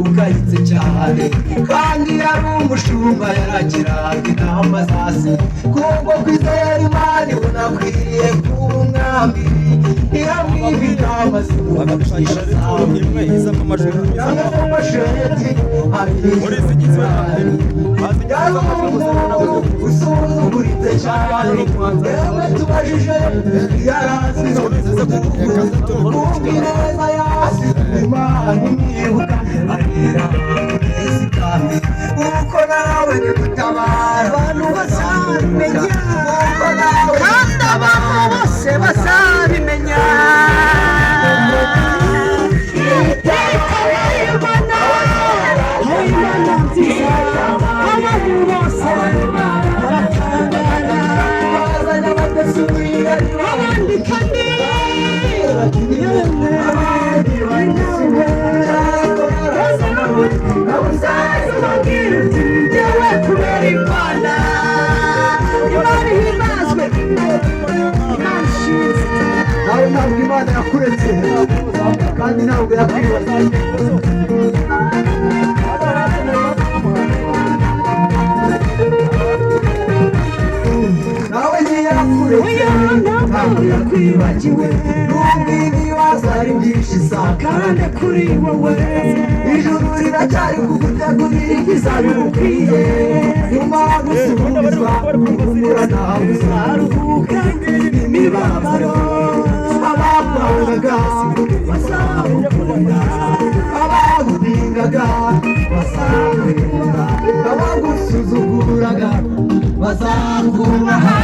ugayitse cyane kandi yari umushumba yaragiraga inama zase kubwo kwizera Imana unakwiriye kuba umwami iyamwiba inama zimugisha imwe izamo amasheti usuzuguritse cyane yewe tubajije yarazi kubw'ineza yasize Imana imwibuka arira uko nawe nigutabara abantu bazabimenya kandi abantu bose bazabimenya Imana nziza abantu bose baratangara bazana badasubira abandi kandi abandi banyasubiza uzaza ubabwira uti njyewe kubera Imana Imana ihimbazwe Imana ishize nawe ntabwo Imana yakuretse kandi ntabwo yakwibaza nawe ntiyakuretse ntabwo yakwibagiwe nubwo ibibazo ari byinshi sakarane kuri wowe ijuru riracyari kugutegurira ibyiza bigukwiye nyuma yo gusubizwa ihumura nawe uzaruhuka imibabaro abakwangaga bazagukunda abagupingaga bazakwemera abagusuzuguraga bazakubaha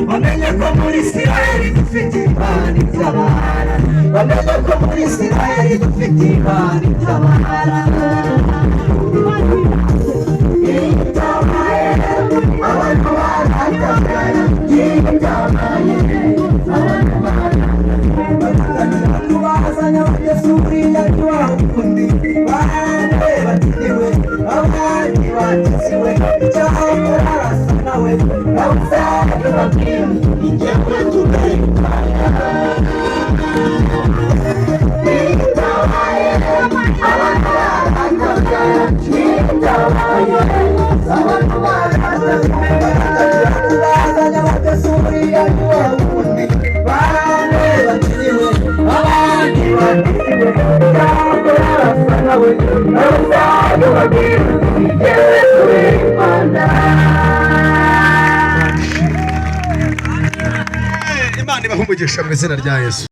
bamenye ko muri Isirayeli dufite Imana itabara bamenye ko muri Isirayeli dufite Imana itabara itabaye abantu baratabara itabaye abantu baratabara tubazanya abanyesuriya ntiwawukundi bande batiriwe abandi batisiwe cyangwa arasa nawe nawuzaje babwira njyewe tugayimbana itabaye abantu baratabara itabaye abantu baratabara tubazanya abanyesuriya ntiwawukundi bande batiriwe abandi batisiwe cyangwa arasa nawe nawuzaje babwira njyewe tugayimbana Imana ibahe umugisha mu izina rya Yesu.